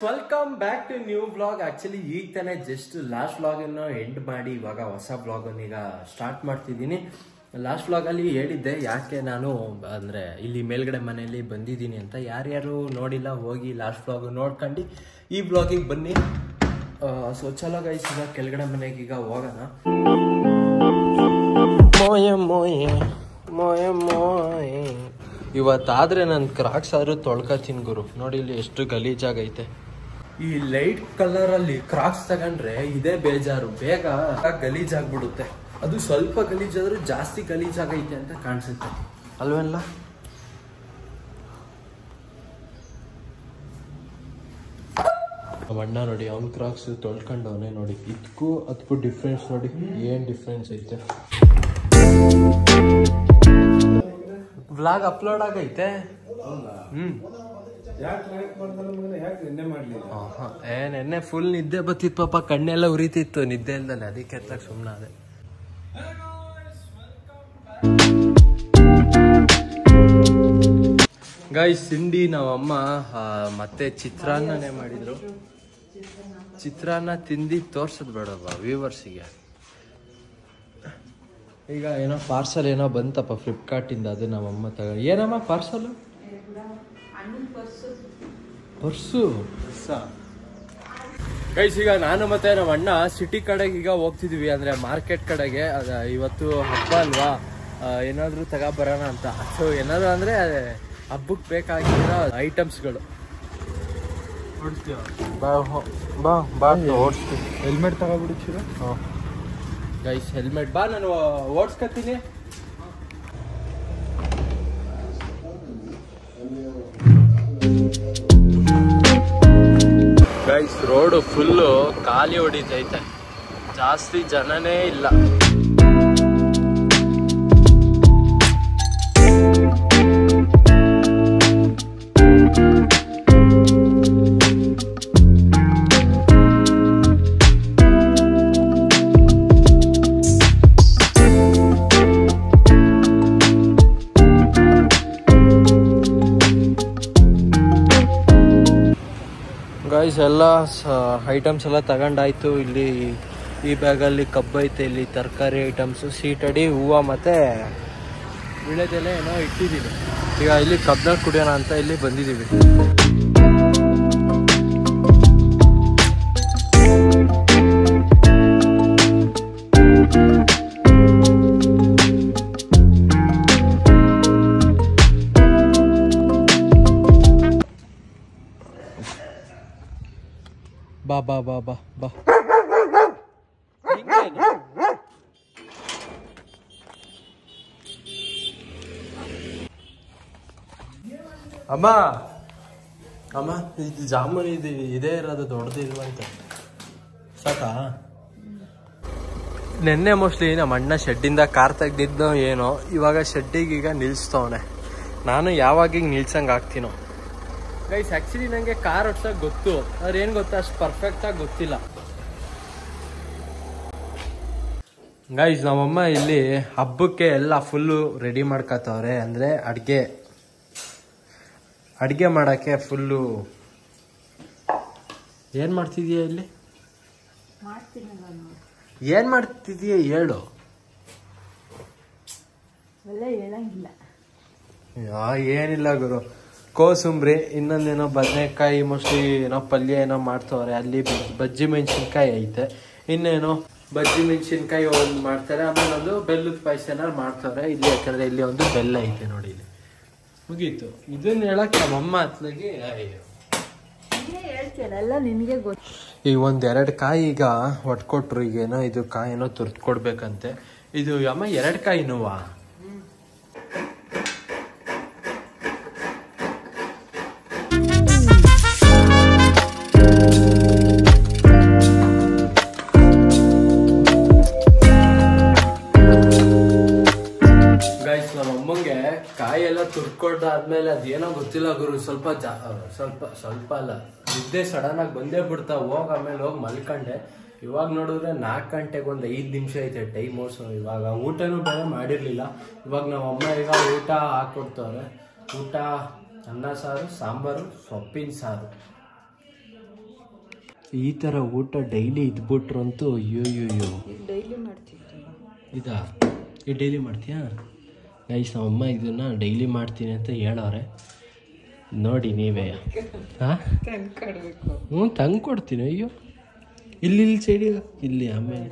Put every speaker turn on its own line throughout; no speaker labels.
Welcome back to new vlog. Actually ಈಗ ತಾನೇ just last vlog ಅನ್ನು ಎಂಡ್ ಮಾಡಿ ಇವಾಗ ಹೊಸ ವ್ಲಾಗ್ ಅನ್ನು ಈಗ ಸ್ಟಾರ್ಟ್ ಮಾಡ್ತಿದ್ದೀನಿ. ಲಾಸ್ಟ್ ವ್ಲಾಗ್ ಅಲ್ಲಿ ಹೇಳಿದ್ದೆ ಯಾಕೆ ನಾನು ಅಂದ್ರೆ ಇಲ್ಲಿ ಮೇಲ್ಗಡೆ ಮನೆಯಲ್ಲಿ ಬಂದಿದ್ದೀನಿ ಅಂತ. ಯಾರ್ಯಾರು ನೋಡಿಲ್ಲ ಹೋಗಿ ಲಾಸ್ಟ್ ವ್ಲಾಗ್ ನೋಡ್ಕೊಂಡು ಈ ವ್ಲಾಗಿಗೆ ಬನ್ನಿ. ಸೊ ಚಲೋ ಗೈಸ್, ಈಗ ಕೆಳಗಡೆ ಮನೆಗೆ ಈಗ ಹೋಗೋಣ. ಮೋಯ ಮೋಯ ಮೋಯ ಮೋಯ ಇವತ್ತಾದ್ರೆ ನಾನು ಕ್ರಾಕ್ಸ್ ಆದ್ರೂ ತೊಳ್ಕೊತೀನಿ ಗುರು. ನೋಡಿ ಇಲ್ಲಿ ಎಷ್ಟು ಗಲೀಜಾಗೈತೆ. ಈ ಲೈಟ್ ಕಲರ್ ಅಲ್ಲಿ ಕ್ರಾಕ್ಸ್ ತಗೊಂಡ್ರೆ ಇದೇ ಬೇಜಾರು, ಬೇಗ ಗಲೀಜಾಗ್ಬಿಡುತ್ತೆ. ಅದು ಸ್ವಲ್ಪ ಗಲೀಜಾದ್ರೂ ಜಾಸ್ತಿ ಗಲೀಜಾಗೈತೆ ಅಂತ ಕಾಣಿಸುತ್ತೆ ಅಲ್ವಲ್ಲ. ಅಣ್ಣ ನೋಡಿ ಅವ್ನ ಕ್ರಾಕ್ಸ್ ತೊಳ್ಕೊಂಡವನೇ ನೋಡಿ. ಇದಕ್ಕೂ ಅದಕ್ಕೂ ಡಿಫ್ರೆನ್ಸ್ ನೋಡಿ, ಏನ್ ಡಿಫ್ರೆನ್ಸ್ ಐತೆ. ವ್ಲಾಗ್ ಅಪ್ಲೋಡ್ ಆಗೈತೆ. ನೆನ್ನೆ ಫುಲ್ ನಿದ್ದೆ ಬತ್ತಿತ್ತು ಪಾಪ, ಕಣ್ಣೆಲ್ಲ ಉರಿತಿತ್ತು ನಿದ್ದೆ ಇಲ್ದಲೆ, ಅದಕ್ಕೆ ಎತ್ತಕ್ಕೆ ಸುಮ್ಮನೆ ಅದೇ. ಗೈಸ್ ಸಿಂಡಿ ನಾವಮ್ಮ ಮತ್ತೆ ಚಿತ್ರಾನ್ನನೇ ಮಾಡಿದ್ರು. ಚಿತ್ರಾನ್ನ ತಿಂದು ತೋರ್ಸದ್ ಬೇಡವಾ ವ್ಯೂವರ್ಸಿಗೆ. ಈಗ ಏನೋ ಪಾರ್ಸಲ್ ಏನೋ ಬಂತಪ್ಪ ಫ್ಲಿಪ್ಕಾರ್ಟಿಂದ, ಅದು ನಮ್ಮಮ್ಮ ತಗೊಂಡು. ಏನಮ್ಮ ಪಾರ್ಸಲು? ಪರ್ಸು. ಗೈಸ್ ಈಗ ನಾನು ಮತ್ತೆ ನಮ್ಮ ಅಣ್ಣ ಸಿಟಿ ಕಡೆಗೆ ಈಗ ಹೋಗ್ತಿದ್ವಿ, ಅಂದ್ರೆ ಮಾರ್ಕೆಟ್ ಕಡೆಗೆ. ಇವತ್ತು ಹಬ್ಬ ಅಲ್ವಾ, ಏನಾದ್ರು ತಗೊಬರೋಣ ಅಂತ. ಸೊ ಏನಾದ್ರು ಅಂದ್ರೆ ಹಬ್ಬಕ್ಕೆ ಬೇಕಾಗಿರೋ ಐಟಮ್ಸ್ಗಳು. ಓಡಿಸ್ತೀವಿ. ಹೆಲ್ಮೆಟ್ ತಗೊಬಿಡ್ತೀರ? ಗೈಸ್ ಹೆಲ್ಮೆಟ್ ಬಾ, ನಾನು ಓಡಿಸ್ಕೊತೀನಿ. ಗೈಸ್ ರೋಡು ಫುಲ್ಲು ಖಾಲಿ ಹೊಡಿತೈತೆ, ಜಾಸ್ತಿ ಜನನೇ ಇಲ್ಲ. ಗೈಸ್ ಎಲ್ಲ ಐಟಮ್ಸ್ ಎಲ್ಲ ತಗೊಂಡಾಯ್ತು. ಇಲ್ಲಿ ಈ ಬ್ಯಾಗಲ್ಲಿ ಕಬ್ಬು ಐತೆ, ಇಲ್ಲಿ ತರಕಾರಿ ಐಟಮ್ಸು, ಸೀಟಡಿ, ಹೂವು ಮತ್ತು ವಿಳೆದೆಲೆ ಏನೋ ಇಟ್ಟಿದ್ದೀವಿ. ಈಗ ಇಲ್ಲಿ ಕಬ್ಬಲ್ಲಿ ಕುಡಿಯೋಣ ಅಂತ ಇಲ್ಲಿ ಬಂದಿದ್ದೀವಿ. ಬಾ ಬಾ ಬಾ ಬಾ ಬಾ. ಅಮ್ಮ ಅಮ್ಮ ಇದು ಜಾಮೂನ್ ಇದೇ ಇರೋದು, ದೊಡ್ಡದು ಇಲ್ವಂತೆ. ಸಾಕಾ? ನೆನ್ನೆ ಮೋಸ್ಟ್ಲಿ ನಮ್ಮ ಅಣ್ಣ ಶೆಡ್ಡಿಂದ ಕಾರ್ ತೆಗ್ದಿದ್ದೋ ಏನೋ, ಇವಾಗ ಶೆಡ್ಡಿಗೆ ಈಗ ನಿಲ್ಸ್ತವನೆ. ನಾನು ಯಾವಾಗ ನಿಲ್ಸಂಗೆ ಆಗ್ತೀನೋ. ಗೈಸ್ ಆ್ಯಕ್ಚುಲಿ ನನಗೆ ಕಾರ್ ಓಡ್ಸೋಕೆ ಗೊತ್ತು, ಆದ್ರೆ ಏನು ಗೊತ್ತಾ ಅಷ್ಟು ಪರ್ಫೆಕ್ಟಾಗಿ ಗೊತ್ತಿಲ್ಲ. ಗೈಸ್ ನಮ್ಮಮ್ಮ ಇಲ್ಲಿ ಹಬ್ಬಕ್ಕೆ ಎಲ್ಲ ಫುಲ್ಲು ರೆಡಿ ಮಾಡ್ಕೊತವ್ರೆ. ಅಂದರೆ ಅಡುಗೆ ಮಾಡೋಕ್ಕೆ ಫುಲ್ಲು. ಏನು ಮಾಡ್ತಿದೀಯ ಇಲ್ಲಿ? ಏನು ಮಾಡ್ತಿದೀಯ ಹೇಳು. ಏನಿಲ್ಲ ಗುರು, ಕೋಸುಂಬ್ರಿ, ಇನ್ನೊಂದೇನೋ ಬದನೆಕಾಯಿ, ಮೋಸ್ಟ್ಲಿ ಏನೋ ಪಲ್ಯ ಏನೋ ಮಾಡ್ತವ್ರೆ. ಅಲ್ಲಿ ಬಜ್ಜಿ ಮೆಣಸಿನ್ಕಾಯಿ ಐತೆ, ಇನ್ನೇನೋ ಬಜ್ಜಿ ಮೆಣಸಿನ್ಕಾಯಿ ಒಂದು ಮಾಡ್ತಾರೆ. ಆಮೇಲೆ ಒಂದು ಬೆಲ್ಲದ ಪಾಯಸ ಏನಾರು ಮಾಡ್ತವ್ರೆ ಇಲ್ಲಿ. ಯಾಕಂದ್ರೆ ಇಲ್ಲಿ ಒಂದು ಬೆಲ್ಲ ಐತೆ ನೋಡಿ, ಇಲ್ಲಿ ಮುಗೀತು. ಇದನ್ನ ಹೇಳಕ್ ನಮ್ಮಮ್ಮ ಅತ್ಲಾಗಿ ಈಗ ಒಂದೆರಡು ಕಾಯಿ ಈಗ ಒಟ್ಕೊಟ್ರು. ಈಗೇನೋ ಇದು ಕಾಯಿ ಏನೋ ತುರ್ದು ಕೊಡ್ಬೇಕಂತೆ. ಇದು ಅಮ್ಮ 2 ಕಾಯಿನುವಾ? ಕಾಯಿ ಎಲ್ಲ ತುರ್ಕೊಟ್ಟಾದ್ಮೇಲೆ ಅದೇನೋ ಗೊತ್ತಿಲ್ಲ ಗುರು, ಸ್ವಲ್ಪ ಅಲ್ಲ, ನಿದ್ದೆ ಸಡನ್ ಆಗಿ ಬಂದೇ ಬಿಡ್ತಾ. ಆಮೇಲೆ ಹೋಗಿ ಮಲ್ಕೊಂಡೆ. ಇವಾಗ ನೋಡಿದ್ರೆ 4 ಗಂಟೆಗೆ ಒಂದು 5 ನಿಮಿಷ ಐತೆ ಟೈಮು. ಸೊ ಇವಾಗ ಊಟನೂ ಬೇರೆ ಮಾಡಿರ್ಲಿಲ್ಲ. ಇವಾಗ ನಮ್ಮ ಅಮ್ಮ ಈಗ ಊಟ ಹಾಕೊಡ್ತವ್ರೆ. ಊಟ ಅನ್ನ ಸಾರು, ಸಾಂಬಾರು, ಸೊಪ್ಪಿನ ಸಾರು. ಈ ಥರ ಊಟ ಡೈಲಿ ಇದ್ಬಿಟ್ರು ಅಂತೂ ಅಯ್ಯೋ
ಡೈಲಿ ಮಾಡ್ತಿದ್ದೆ
ಇದಾ ಈ ಡೈಲಿ ಮಾಡ್ತೀಯಾ ಗೈಸ್ ನಮ್ಮಮ್ಮ ಇದನ್ನು ಡೈಲಿ ಮಾಡ್ತೀನಿ ಅಂತ ಹೇಳೋರೆ ನೋಡಿ ನೀವೇ ಹಾಂ ತಂದು ಕೊಡ್ತೀನಿ ಅಯ್ಯೋ ಇಲ್ಲಿ ಸೈಡಿ ಇಲ್ಲಿ ಆಮೇಲೆ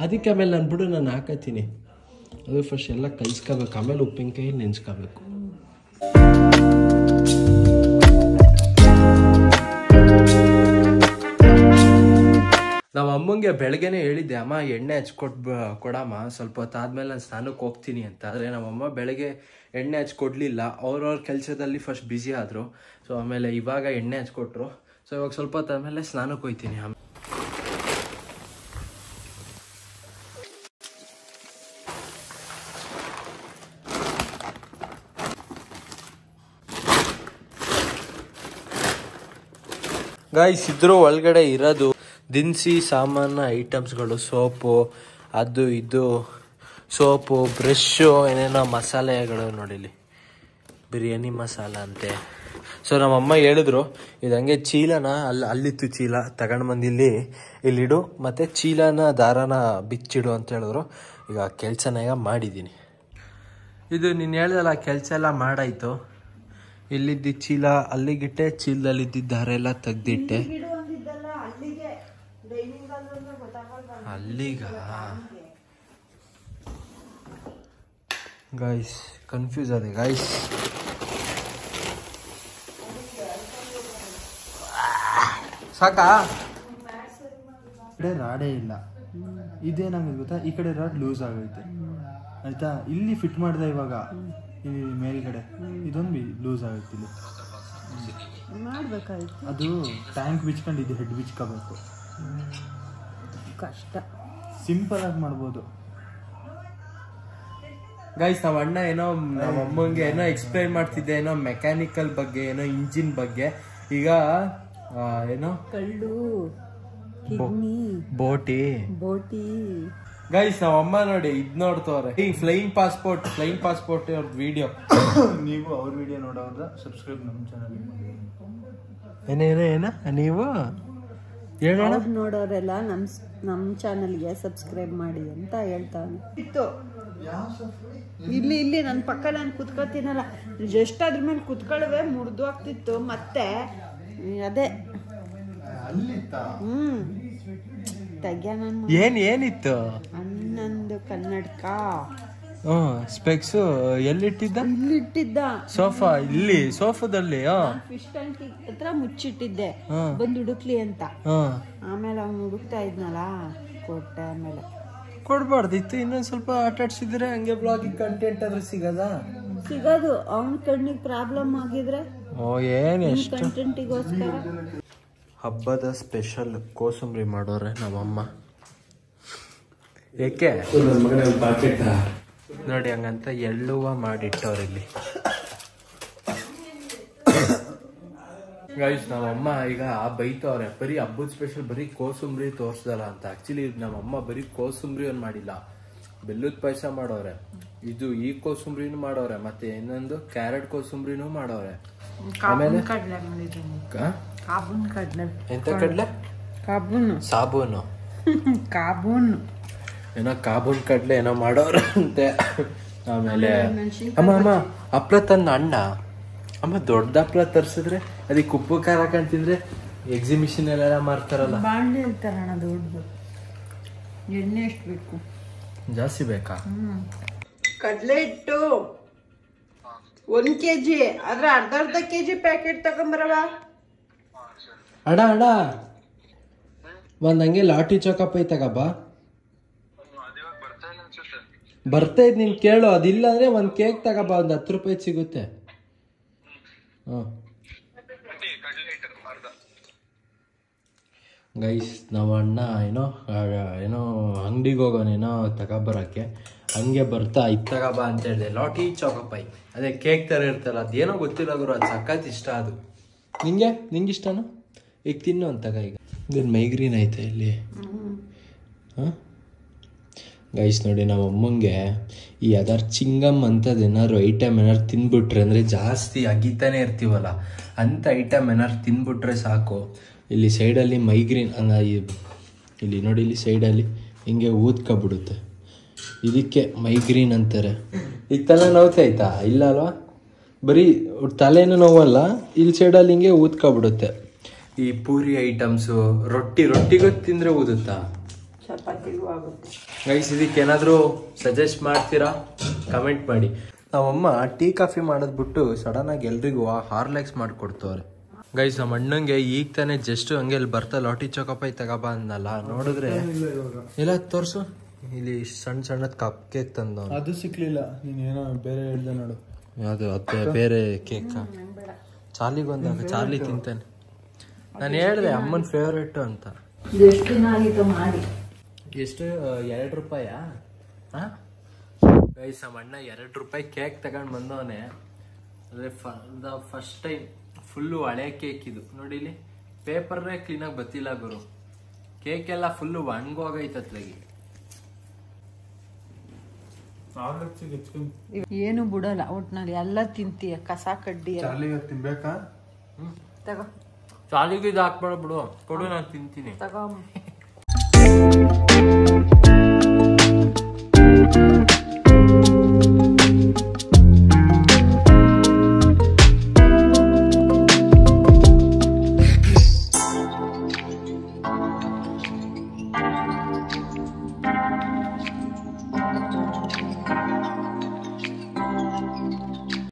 ಅದಕ್ಕೆ ಆಮೇಲೆ ನಾನು ಬಿಡು ನಾನು ಹಾಕತ್ತೀನಿ ಅದು ಫಸ್ಟ್ ಎಲ್ಲ ಕಲಿಸ್ಕೋಬೇಕು ಆಮೇಲೆ ಉಪ್ಪಿನಕಾಯಿ ನೆನೆಸ್ಕೋಬೇಕು ನಮ್ಮ ಅಮ್ಮಂಗೆ ಬೆಳಗ್ಗೆನೇ ಹೇಳಿದ್ದೆ ಅಮ್ಮ ಎಣ್ಣೆ ಕೊಡಮ್ಮ ಸ್ವಲ್ಪ ಹೊತ್ತಾದ್ಮೇಲೆ ನಾನು ಸ್ನಾನಕ್ಕೆ ಹೋಗ್ತೀನಿ ಅಂತ. ಆದರೆ ನಮ್ಮಮ್ಮ ಬೆಳಗ್ಗೆ ಎಣ್ಣೆ ಹಚ್ಕೊಡ್ಲಿಲ್ಲ. ಅವ್ರವ್ರ ಕೆಲಸದಲ್ಲಿ ಫಸ್ಟ್ ಬ್ಯುಸಿ ಆದರು. ಸೊ ಆಮೇಲೆ ಇವಾಗ ಎಣ್ಣೆ ಹಚ್ಕೊಟ್ರು. ಸೊ ಇವಾಗ ಸ್ವಲ್ಪ ಹೊತ್ತಾದ್ಮೇಲೆ ಸ್ನಾನಕ್ಕೆ ಹೋಗ್ತೀನಿ. ಗಾಯ್ಸ್ ಇದ್ರ ಒಳಗಡೆ ಇರೋದು ದಿನಸಿ ಸಾಮಾನು ಐಟಮ್ಸ್ಗಳು, ಸೋಪು, ಅದು ಇದು ಸೋಪು, ಬ್ರಷು, ಏನೇನೋ ಮಸಾಲೆಗಳು ನೋಡಿಲಿ, ಬಿರಿಯಾನಿ ಮಸಾಲ ಅಂತೆ. ಸೊ ನಮ್ಮಮ್ಮ ಹೇಳಿದ್ರು ಇದು ಹಂಗೆ ಚೀಲನ ಅಲ್ಲಿತ್ತು ಚೀಲ ತಗೊಂಡು ಬಂದು ಇಲ್ಲಿಡು ಮತ್ತು ಚೀಲನ ದಾರನ ಬಿಚ್ಚಿಡು ಅಂತ ಹೇಳಿದ್ರು. ಈಗ ಕೆಲಸನ ಈಗ ಮಾಡಿದ್ದೀನಿ. ಇದು ನೀನು ಹೇಳ್ದಲ್ಲ ಕೆಲಸ ಎಲ್ಲ ಮಾಡಾಯಿತು. ಇಲ್ಲಿದ್ದ ಚೀಲ ಅಲ್ಲಿಗಿಟ್ಟೆ, ಚೀಲದಲ್ಲಿದ್ದ ದಾರ ಎಲ್ಲ ತೆಗ್ದಿಟ್ಟೆ. ಅಲ್ಲಿಗ ಗಾಯ್ಸ್ ಕನ್ಫ್ಯೂಸ್ ಆದೆ ಗಾಯ್ಸ್. ಸಾಕಾ?
ರಾಡೇ ಇಲ್ಲ. ಇದೇನಾಗಿದೆ ಗೊತ್ತಾ, ಈ ಕಡೆ ರಾಡ್ ಲೂಸ್ ಆಗೈತೆ ಆಯ್ತಾ. ಇಲ್ಲಿ ಫಿಟ್ ಮಾಡಿದೆ ಇವಾಗ ಇಲ್ಲಿ ಮೇಲ್ಗಡೆ, ಇದೊಂದು ಲೂಸ್ ಆಗೈತೆ ಇಲ್ಲಿ.
ಮಾಡ್ಬೇಕಾಯ್ತು.
ಅದು ಟ್ಯಾಂಕ್ ಬಿಚ್ಕೊಂಡು ಇದು ಹೆಡ್ ಬಿಚ್ಕೋಬೇಕು.
ಕಷ್ಟ.
ಸಿಂಪಲ್ ಆಗಿ ಮಾಡ್ಬೋದು
ಗೈಸ್. ನಮ್ಮ ಅಣ್ಣ ಏನೋ ನಮ್ಮ ಅಮ್ಮಂಗೆ ಏನೋ ಎಕ್ಸ್ಪ್ಲೈನ್ ಮಾಡ್ತಿದ್ದೆ, ಏನೋ ಮೆಕ್ಯಾನಿಕಲ್ ಬಗ್ಗೆ, ಏನೋ ಇಂಜಿನ್ ಬಗ್ಗೆ. ಈಗ ಏನೋ
ಕಳ್ಳು, ಕಿಡ್ನಿ,
ಬೋಟಿ ಗೈಸ್. ನಮ್ಮ ಅಮ್ಮ ನೋಡಿ ಇದ್ ನೋಡ್ತವ್ರೆ, ಈ ಫ್ಲೈಯಿಂಗ್ ಪಾಸ್ಪೋರ್ಟ್ ಅವ್ರ ವಿಡಿಯೋ.
ನೀವು ಅವ್ರ ವಿಡಿಯೋ ನೋಡೋದ್ರ ಸಬ್ಸ್ಕ್ರೈಬ್ ನಮ್ಮ ಚಾನಲ್
ಏನ ನೀವು ಹೇಳೋಣ.
ನೋಡೋರೆಲ್ಲ ನಮ್ಮ ಚಾನಲ್ಗೆ ಸಬ್ಸ್ಕ್ರೈಬ್ ಮಾಡಿ ಅಂತ ಹೇಳ್ತಾನೆ. ಇತ್ತು ಇಲ್ಲಿ ನನ್ನ ಪಕ್ಕ ನಾನು ಕುತ್ಕೊತೀನಲ್ಲ, ಜಸ್ಟ್ ಅದ್ರ ಮೇಲೆ ಕುತ್ಕೊಳ್ಳುವೆ ಮುರಿದು ಆಗ್ತಿತ್ತು. ಮತ್ತೆ ಅದೇ ತೆಗ್ಯ ನಾನು
ಏನಿತ್ತು
ಅನ್ನೊಂದು ಕನ್ನಡಕ
ಸ್ಪೆಕ್ಸು ಇಲ್ಲಿಟ್ಟಿದ್ದ ಸೋಫಾ, ಇಲ್ಲಿ ಸೋಫಾದಲ್ಲಿ
ಫಿಶ್ ಟ್ಯಾಂಕ್ ಹತ್ರ ಮುಚ್ಚಿಟ್ಟಿದ್ದೆ, ಬಂದು ಹುಡುಕ್ಲಿ ಅಂತ. ಆಮೇಲೆ ಅವ್ನು ಹುಡುಕ್ತಾ ಇದ್ನಲ್ಲ, ಕೊಟ್ಟೆ. ಆಮೇಲೆ
ಕೊಡ್ಬಾರ್ದಿತ್ತು, ಇನ್ನೊಂದ್ ಸ್ವಲ್ಪ ಆಟ ಆಡ್ಸಿದ್ರೆ ಹಂಗೆ ಬ್ಲಾಗಿಂಗ್ ಕಂಟೆಂಟ್ ಆದ್ರೆ
ಸಿಗೋದು. ಅವನ ಕಣ್ಣಿಗೆ ಪ್ರಾಬ್ಲಮ್ ಆಗಿದ್ರೆ ಕಂಟೆಂಟಿಗೋಸ್ಕರ.
ಹಬ್ಬದ ಸ್ಪೆಷಲ್ ಕೋಸಂಬರಿ ಮಾಡೋರೆ ನಮ್ಮಮ್ಮ. ಏಕೆ ನೋಡಿ ಹಂಗಂತ ಎಳ್ಳುವ ಮಾಡಿಟ್ಟವ್ರೆ ಇಲ್ಲಿ. ಗೈಸ್ ನಮ್ಮಮ್ಮ ಈಗ ಬೈತವ್ರೆ, ಬರೀ ಹಬ್ಬದ ಸ್ಪೆಷಲ್ ಬರೀ ಕೋಸಂಬರಿ ತೋರ್ಸ್ದಲ್ಲ ಅಂತ. ಆಕ್ಚುಲಿ ನಮ್ಮಮ್ಮ ಬರೀ ಕೋಸಂಬರಿ ಒಂದು ಮಾಡಿಲ್ಲ, ಬೆಲ್ಲದ ಪಾಯಸ ಮಾಡೋರೆ, ಇದು ಈ ಕೋಸಂಬರಿನೂ ಮಾಡೋರೆ, ಮತ್ತೆ ಇನ್ನೊಂದು ಕ್ಯಾರೆಟ್ ಕೋಸಂಬರಿನೂ ಮಾಡೋರೆ. ಆಮೇಲೆ ಎಂತ ಕಡ್ಲೆ? ಸಾಬೂನು ಕಾಬೂನು ಏನೋ ಕಾಬೂನ್ ಕಡ್ಲೆ ಏನೋ ಮಾಡೋರು ಅಂತೆ. ಆಮೇಲೆ ಅಮ್ಮ ಹಪ್ಳ ತಂದ ಅಣ್ಣ ಅಮ್ಮ ದೊಡ್ಡ ಹಪ್ಳ ತರ್ಸಿದ್ರೆ ಅದಕ್ಕೆ ಉಪ್ಪು ಖಾರ ಹಾಕೊಂತಿದ್ರೆ ಎಕ್ಸಿಬಿಷನ್ ಎಲ್ಲ ಮಾರ್ತಾರಲ್ಲ.
ಬಾಂಡೆ ತರೋಣ ದೊಡ್ಡದು. ಎಣ್ಣೆ ಎಷ್ಟು ಬೇಕು?
ಜಾಸ್ತಿ ಬೇಕಾ?
ಕಡಲೆ ಹಿಟ್ಟು 1 kg, ಆದ್ರೆ ಅರ್ಧ kg ಪ್ಯಾಕೆಟ್ ತಗೊಂಬರವ.
ಅಣ್ಣ ಒಂದ್ ಹಂಗೆ ಲಾಟಿ ಚೌಕಪ್ಪ ಐತಗಬ್ಬ ಬರ್ತಾ ಇದ್ ನೀನ್ ಕೇಳು. ಅದಿಲ್ಲ ಅಂದ್ರೆ ಒಂದ್ ಕೇಕ್ ತಗಬ, ಒಂದ್ 10 ರೂಪಾಯಿ ಸಿಗುತ್ತೆ. ಗೈಸ್ ನಾವು ಅಣ್ಣ ಏನೋ ಅಂಗಡಿಗೆ ಹೋಗೋನೇನೋ ತಗೊಬರಕ್ಕೆ, ಹಂಗೆ ಬರ್ತಾ ತಗಬ ಅಂತ ಹೇಳಿದೆ. ಲಾಟಿ ಚೌಕಪ್ಪಾಯಿ ಅದೇ ಕೇಕ್ ತರ ಇರ್ತಲ್ಲ, ಅದೇನೋ ಗೊತ್ತಿಲ್ಲ ಗುರು, ಅದು ಸಖತ್ ಇಷ್ಟ. ಅದು ನಿಂಗೆ ಇಷ್ಟನಾ? ಈಗ ತಿನ್ನು ಅಂತಗ. ಈಗ ಇದನ್ನು ಮೈಗ್ರೀನ್ ಐತೆ ಇಲ್ಲಿ. ಹಾಂ ಗೈಸ್ ನೋಡಿ ನಮ್ಮ ಅಮ್ಮಂಗೆ ಈ ಅದರ ಚಿಂಗಮ್ ಅಂಥದ್ದು ಏನಾದ್ರು ಐಟಮ್ ಏನಾದ್ರು ತಿಂದ್ಬಿಟ್ರೆ, ಅಂದರೆ ಜಾಸ್ತಿ ಅಗಿತಾನೆ ಇರ್ತೀವಲ್ಲ ಅಂಥ ಐಟಮ್ ಏನಾದ್ರು ತಿಂದ್ಬಿಟ್ರೆ ಸಾಕು, ಇಲ್ಲಿ ಸೈಡಲ್ಲಿ ಮೈಗ್ರೀನ್ ಇಲ್ಲಿ ನೋಡಿ, ಇಲ್ಲಿ ಸೈಡಲ್ಲಿ ಹಿಂಗೆ ಊದ್ಕೊಬಿಡುತ್ತೆ. ಇದಕ್ಕೆ ಮೈಗ್ರೀನ್ ಅಂತಾರೆ. ಈಗ ತಲೆ ನೋವ್ತಾಯ್ತಾ? ಇಲ್ಲ ಅಲ್ವಾ, ಬರೀ ತಲೆನೂ ನೋವಲ್ಲ, ಇಲ್ಲಿ ಸೈಡಲ್ಲಿ ಹಿಂಗೆ ಊದ್ಕೊಬಿಡುತ್ತೆ. ಈ ಪೂರಿ ಐಟಮ್ಸು, ರೊಟ್ಟಿಗೂ ತಿಂದರೆ ಊದುತ್ತಾ?
ಚಪಾತಿಗೂ ಆಗುತ್ತೆ.
ಗೈಸ್, ಇದಕ್ಕೆ ಏನಾದರೂ ಸಜೆಸ್ಟ್ ಮಾಡ್ತೀರಾ? ಕಮೆಂಟ್ ಮಾಡಿ. ನಮ್ಮಮ್ಮ ಟೀ ಕಾಫಿ ಮಾಡೋದು ಬಿಟ್ಟು ಸಡನ್ನಾಗಿ ಎಲ್ರಿಗೂ ಹಾರ್ಲೆಕ್ಸ್ ಮಾಡಿಕೊಡ್ತವ್ರೆ. ಗೈಸ್, ನಮ್ಮ ಅಣ್ಣಂಗೆ ಈಗ ತಾನೇ ಜಸ್ಟ್ ಹಂಗೆ ಇಲ್ಲಿ ಬರ್ತಾ ಲಾಟಿ ಚೌಕಪ್ಪಾಯಿ ತಗೋಬಾ ಅಂದಲ್ಲ, ನೋಡಿದ್ರೆ ಎಲ್ಲ ತೋರ್ಸು. ಇಲ್ಲಿ ಸಣ್ಣ ಸಣ್ಣದ್ ಕಪ್ ಕೇಕ್ ತಂದ.
ಅದು ಸಿಕ್ಲಿಲ್ಲ, ನೀನ್ ಏನೋ ಬೇರೆ ಹೇಳ್ದೆ ನೋಡು.
ಯಾವುದು ಅತ್ತೆ ಬೇರೆ ಕೇಕ್? ಚಾರ್ಲಿಗೊಂದಾಗ ಚಾರ್ಲಿ ತಿಂತಾನೆ. ನಾನು ಹೇಳಿದೆ ಅಮ್ಮನ ಫೇವ್ರೇಟ್ ಅಂತ.
ಎಷ್ಟು ದಿನ ಆಗಿತ್ತು ಮಾಡಿ?
ಎಷ್ಟು? 2 ರೂಪಾಯಾ? ಗೈಸ್, ನಮ್ಮ ಅಣ್ಣ 2 ರೂಪಾಯಿ ಕೇಕ್ ತಗೊಂಡು ಬಂದವನೇ. ಅಂದರೆ ಫಸ್ಟ್ ಟೈಮ್ ಫುಲ್ಲು ಹಳೆ ಕೇಕ್ ಇದು. ನೋಡಿ, ಇಲ್ಲಿ ಪೇಪರೇ ಕ್ಲೀನಾಗಿ ಬತ್ತಿಲ್ಲ ಗುರು. ಕೇಕ್ ಎಲ್ಲ ಫುಲ್ಲು ಒಣಗೋಗೈತತ್ಲಾಗಿ.
ಏನು ಬಿಡಲ್ಲ ಒಟ್ನಲ್ಲಿ, ಎಲ್ಲ ತಿಂತೀಯ, ಕಸ ಕಡ್ಡಿ
ತಿನ್ಬೇಕಾ?
ತಗೋ.
ಚಾಲಿಗೆ ಇದು ಹಾಕ್ಬೇಡ ಬಿಡು, ಕೊಡು, ನಾನು ತಿಂತೀನಿ.
ತಗೋ.